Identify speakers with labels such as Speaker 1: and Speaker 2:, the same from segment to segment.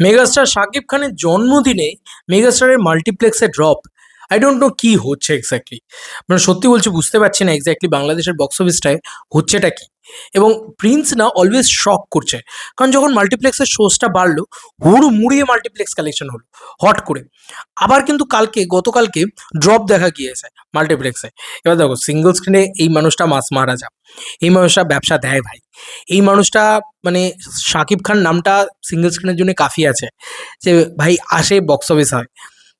Speaker 1: Megastar Shakib খানের জন্মদিনে মেগাস্টারের মাল্টিপ্লেক্সে drop. I don't know কি হচ্ছে এক্স্যাক্টলি। মানে সত্যি বলছি, বুঝতে পারছি না এক্স্যাক্টলি বাংলাদেশের বক্স অফিসটায় হচ্ছেটা কি। এবং প্রিন্স না অলওয়েজ শক করছে, কারণ যখন মাল্টিপ্লেক্সের শোসটা বাড়লো, হুড় মুড়িয়ে মাল্টিপ্লেক্স কালেকশন হলো হট করে। আবার কিন্তু গতকালকে ড্রপ দেখা গিয়েছে মাল্টিপ্লেক্সে। এবার দেখো, সিঙ্গল স্ক্রিনে এই মানুষটা মাস মহারাজা, এই মানুষটা ব্যবসা দেয় ভাই। এই মানুষটা মানে শাকিব খান নামটা সিঙ্গল স্ক্রিনের জন্য কাফি আছে, যে ভাই আসে বক্স অফিস হয়।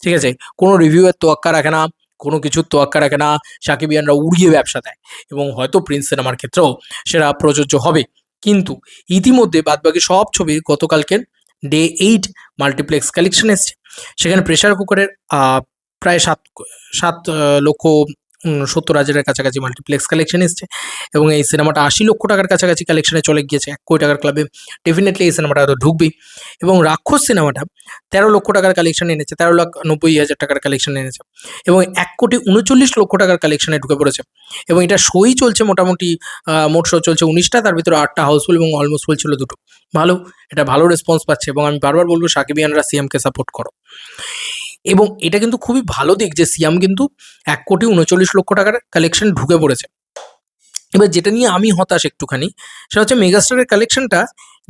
Speaker 1: ঠিক আছে, কোনো রিভিউয়ের তোয়াক্কা রাখে না, কোনো কিছুর তোয়াক্কা রাখে না, সাকিবিয়ানরা উড়িয়ে ব্যবসা দেয়। এবং হয়তো প্রিন্স সিনেমার ক্ষেত্রেও সেটা প্রযোজ্য হবে। কিন্তু ইতিমধ্যে বাদবাকি সব ছবি গতকালকের ডে 8 মাল্টিপ্লেক্স কালেকশন এসছে। সেখানে প্রেশার কুকারের প্রায় সাত সাত লক্ষ 70,000-এর কাছাকাছি মাল্টিপ্লেক্স কালেকশন এসছে। এবং এই সিনেমাটা 80 লক্ষ টাকার কাছাকাছি কালেকশনে চলে গিয়েছে। 1 কোটি টাকার ক্লাবে ডেফিনেটলি এই সিনেমাটা হয়তো ঢুকবেই। এবং রাক্ষস সিনেমাটা 13 লক্ষ টাকার কালেকশন এনেছে, 13,90,000 টাকার কালেকশন এনেছে। এবং 1,39,00,000 টাকার কালেকশনে ঢুকে পড়েছে। এবং এটা শোই চলছে মোটামুটি, মোট শো চলছে 19টা, তার ভিতরে 8টা হাউসফুল এবং অলমোস্ট ফুল ছিল 2টো। ভালো, এটা ভালো রেসপন্স পাচ্ছে। এবং আমি বারবার বলবো সাকিবিয়ানরা সিএমকে সাপোর্ট করো। এবং এটা কিন্তু খুবই ভালো দিক যে সিয়াম কিন্তু 1,39,00,000 টাকার কালেকশন ঢুকে পড়েছে। এবার যেটা নিয়ে আমি হতাশ একটুখানি, সেটা হচ্ছে মেগাস্টারের কালেকশনটা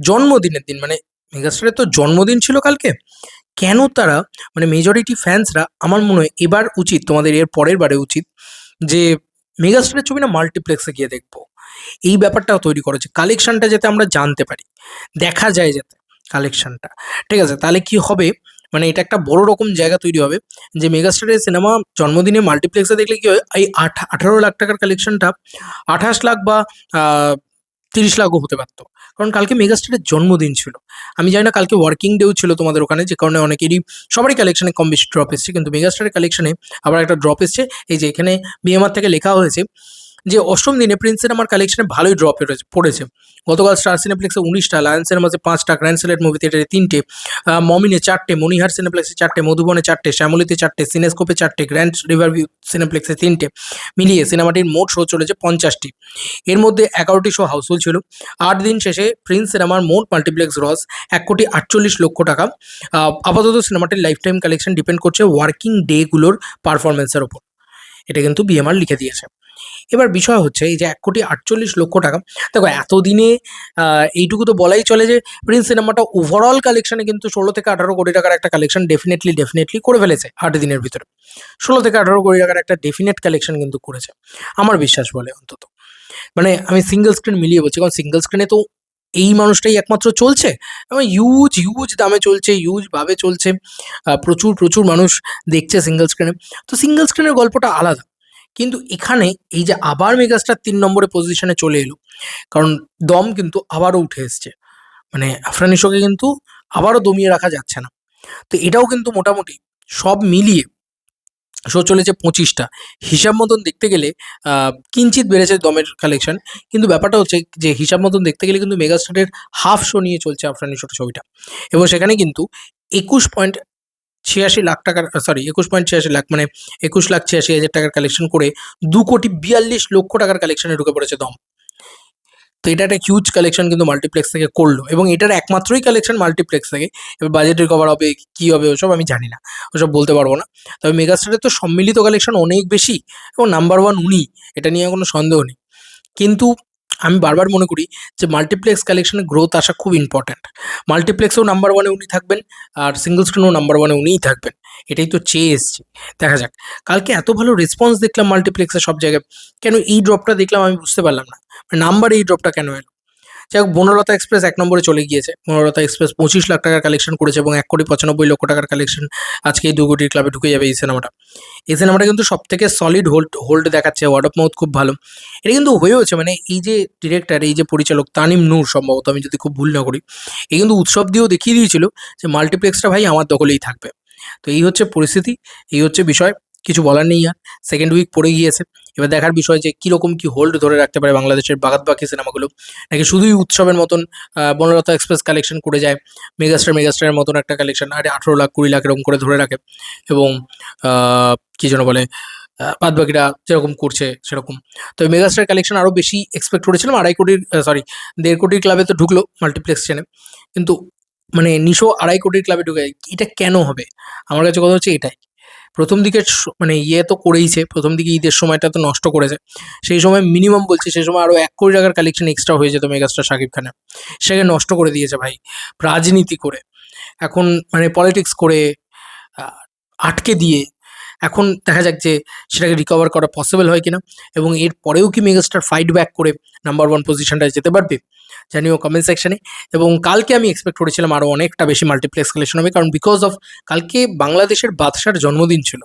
Speaker 1: জন্মদিনের দিন, মানে মেগাস্টারের তো জন্মদিন ছিল কালকে। কেন তারা, মানে মেজরিটি ফ্যান্সরা, আমার মনে হয় এবার উচিত, তোমাদের এর পরের বারে উচিত যে মেগাস্টারের ছবি না মাল্টিপ্লেক্সে গিয়ে দেখবো। এই ব্যাপারটাও তৈরি করেছে, কালেকশনটা যাতে আমরা জানতে পারি, দেখা যায় যাতে কালেকশনটা। ঠিক আছে, তাহলে কি হবে, মানে এটা একটা বড় রকম জায়গা তৈরি হবে যে মেগাস্টারের সিনেমা জন্মদিনে মাল্টিপ্লেক্সে দেখলে কি হয়, এই 18 লাখ টাকার কালেকশনটা 28 লাখ বা 30 লাখও হতে পারতো। কারণ কালকে মেগাস্টারের জন্মদিন ছিল। আমি জানি না কালকে ওয়ার্কিং ডেও ছিল তোমাদের ওখানে, যে কারণে অনেকেরই, সবারই কালেকশনে কম বেশি ড্রপ এসছে। কিন্তু মেগাস্টারের কালেকশনে আবার একটা ড্রপ এসছে। এই যে এখানে বিএমআর থেকে লেখা হয়েছে যে অষ্টম দিনে প্রিন্স সিনেমার কালেকশনে ভালোই ড্রপ পড়েছে। গতকাল স্টার সিনেপ্লেক্সে 19টা, লায়ন সিনেমাসে 5টা, গ্র্যান্ড সিলেট মুভি থিয়েটারে 3টে, মমিনে 4টে, মনিহার সিনেপ্লেক্সে 4টে, মধুবনে 4টে, শ্যামলিতে 4টে, সিনেস্কোপে 4টে, গ্র্যান্ড রিভারভিউ সিনেপ্লেক্সে 3টে, মিলিয়ে সিনেমাটির মোট শো চলেছে 50টি। এর মধ্যে 11টি শো হাউসফুল ছিল। 8 দিন শেষে প্রিন্স সিনেমার মোট মাল্টিপ্লেক্স গ্রস 1,48,00,000 টাকা। আপাতত সিনেমাটির লাইফ টাইম কালেকশন ডিপেন্ড করছে ওয়ার্কিং ডেগুলোর পারফরমেন্সের ওপর। এটা কিন্তু বিএমআর লিখে দিয়েছে। এবার বিষয় হচ্ছে এই যে 1,48,00,000 টাকা, দেখো এতদিনে এইটুকু তো বলাই চলে যে প্রিন্স সিনেমাটা ওভারঅল কালেকশনে কিন্তু 16 থেকে 18 কোটি টাকার একটা কালেকশন ডেফিনেটলি করে ফেলেছে 8 দিনের ভিতরে। 16 থেকে 18 কোটি টাকার একটা ডেফিনেট কালেকশন কিন্তু করেছে, আমার বিশ্বাস বলে অন্তত। মানে আমি সিঙ্গেল স্ক্রিন মিলিয়ে বলছি, কারণ সিঙ্গেল স্ক্রিনে তো এই মানুষটাই একমাত্র চলছে এবং হিউজ দামে চলছে, হিউজ ভাবে চলছে। প্রচুর মানুষ দেখছে সিঙ্গেল স্ক্রিনে। তো সিঙ্গেল স্ক্রিনের গল্পটা আলাদা। কিন্তু এখানে এই যে আবার মেগাস্টার 3 নম্বরে পজিশনে চলে এলো, কারণ দম কিন্তু আবারও উঠে এসছে। মানে আফরান নিশোকে কিন্তু আবারও দমিয়ে রাখা যাচ্ছে না। তো এটাও কিন্তু মোটামুটি সব মিলিয়ে শো চলেছে 25টা। হিসাব মতন দেখতে গেলে কিঞ্চিৎ বেড়েছে দমের কালেকশন। কিন্তু ব্যাপারটা হচ্ছে যে হিসাব মতন দেখতে গেলে কিন্তু মেগাস্টারের হাফ শো নিয়ে চলছে আফরান নিশোর ছবিটা। এবং সেখানে কিন্তু 21,86,00,000 টাকার, সরি 21,86,00,000, মানে 21,86,000 টাকার কালেকশন করে 2,42,00,000 টাকার কালেকশনে ঢুকে পড়েছে দম। তো এটা একটা হিউজ কালেকশন কিন্তু মাল্টিপ্লেক্স থেকে করলো, এবং এটার একমাত্রই কালেকশন মাল্টিপ্লেক্স থেকে। এবার বাজেট রিকভার হবে কি হবে ওসব আমি জানি না, ওসব বলতে পারবো না। তবে মেগাস্টারের তো সম্মিলিত কালেকশন অনেক বেশি, এবং নাম্বার ওয়ান উনি, এটা নিয়ে কোনো সন্দেহ নেই। কিন্তু আমি বারবার মনে করি যে মাল্টিপ্লেক্স কালেকশনের গ্রোথ আসা খুব ইম্পর্ট্যান্ট। মাল্টিপ্লেক্সেও নাম্বার ওয়ানে উনি থাকবেন, আর সিঙ্গল স্ক্রিনেও নাম্বার ওয়ানে উনিই থাকবেন। এটাই তো চেয়ে এসছি, দেখা যাক। কালকে এত ভালো রেসপন্স দেখলাম মাল্টিপ্লেক্সের সব জায়গায়, কেন এই ড্রপটা দেখলাম আমি বুঝতে পারলাম না। নাম্বার এই ড্রপটা কেন এলো? যাই হোক, বনলতা এক্সপ্রেস 1 নম্বরে চলে গিয়েছে। বনলতা এক্সপ্রেস 25 লাখ টাকার কালেকশন করেছে, এবং 1,95,00,000 টাকার কালেকশন আজকে এই 2 কোটির ক্লাবে ঢুকে যাবে এই সিনেমাটা। এই সিনেমাটা কিন্তু সব থেকে সলিড হোল্ড দেখাচ্ছে, ওয়ার্ড অফ মাউথ খুব ভালো। এটা কিন্তু হয়েওছে, মানে এই যে ডিরেক্টর, এই যে পরিচালক তানিম নূর, সম্ভবত আমি যদি খুব ভুল না করি, এই কিন্তু উৎসব দিয়েও দেখিয়ে দিয়েছিল যে মাল্টিপ্লেক্সটা ভাই আমার দখলেই থাকবে। তো এই হচ্ছে পরিস্থিতি, এই হচ্ছে বিষয়। কিছু বলার নেই আর, সেকেন্ড উইক পড়ে গিয়েছে। এবার দেখার বিষয় যে কীরকম কী হোল্ড ধরে রাখতে পারে বাংলাদেশের বাকি সিনেমাগুলো, নাকি শুধুই উৎসবের মতন বনলতা এক্সপ্রেস কালেকশন করে যায়, মেগাস্টারের মতন একটা কালেকশন আরে 18 লাখ 20 লাখ এরকম করে ধরে রাখে। এবং কী যেন বলে, বাদবাকিরা যেরকম করছে সেরকম। তো মেগাস্টার কালেকশন আরও বেশি এক্সপেক্ট করেছিলাম, 2.5 কোটির, সরি 1.5 কোটির ক্লাবে তো ঢুকলো মাল্টিপ্লেক্স চেনে। কিন্তু মানে নিশো 2.5 কোটির ক্লাবে ঢুকে যায়। এটা কেন হবে? আমার কাছে কথা হচ্ছে এটাই। প্রথম দিকে মানে তো করেইছে। প্রথম দিকে ঈদের সময়টা তো নষ্ট করেছে। সেই সময় মিনিমাম বলছি সেই সময় আরো ১ কোটি টাকার কালেকশন এক্সট্রা হয়ে যেত মেগাস্টার শাকিব খানের। সেটাকে নষ্ট করে দিয়েছে ভাই। রাজনীতি করে। এখন মানে পলিটিক্স করে আ আটকে দিয়ে এখন দেখা যাক যে সেটাকে রিকভার করা পসিবল হয় কিনা এবং এর পরেও কি মেগাস্টার ফাইট ব্যাক করে নাম্বার 1 পজিশনটায় যেতে পারবে? জানিও কমেন্ট সেকশনে। এবং কালকে আমি এক্সপেক্ট করেছিলাম আরো অনেকটা বেশি মাল্টিপ্লেক্স কালেকশন হবে। কারণ বিকজ অফ কালকে বাংলাদেশের বাদশার জন্মদিন ছিল।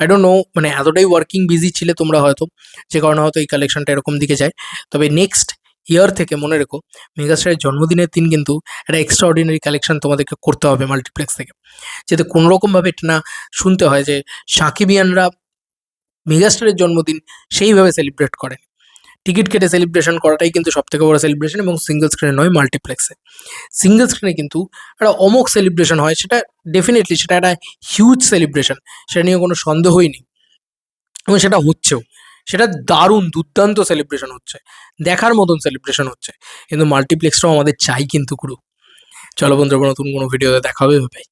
Speaker 1: আই ডোন্ট নো মানে এতটাই ওয়ার্কিং বিজি ছিলে তোমরা হয়তো, যে কারণে হয়তো এই কালেকশনটা এরকম দিকে যায়। তবে নেক্সট ইয়ার থেকে মনে রেখো মেগাস্টারের জন্মদিনের দিন কিন্তু একটা এক্সট্রা অর্ডিনারি কালেকশন তোমাদেরকে করতে হবে মাল্টিপ্লেক্স থেকে। যাতে কোনো রকমভাবে এটা না শুনতে হয় যে সাকিবিয়ানরা মেগাস্টারের জন্মদিন সেইভাবে সেলিব্রেট করে। টিকিট কেটে সেলিব্রেশন করাটাই কিন্তু সবথেকে বড় সেলিব্রেশন এবং সিঙ্গল স্ক্রিনে নয় মাল্টিপ্লেক্সে। সিঙ্গল স্ক্রিনে কিন্তু একটা অমোঘ সেলিব্রেশন হয় সেটা ডেফিনিটলি সেটা একটা হিউজ সেলিব্রেশন। সেটা নিয়ে কোনো সন্দেহই নেই এবং সেটা হচ্ছেও। সেটা দারুণ দুর্দান্ত সেলিব্রেশন হচ্ছে। দেখার মতন সেলিব্রেশন হচ্ছে। কিন্তু মাল্টিপ্লেক্সটাও আমাদের চাই কিন্তু গুরু। চলো বন্ধুরা নতুন কোনো ভিডিওতে দেখা হবে ভাই।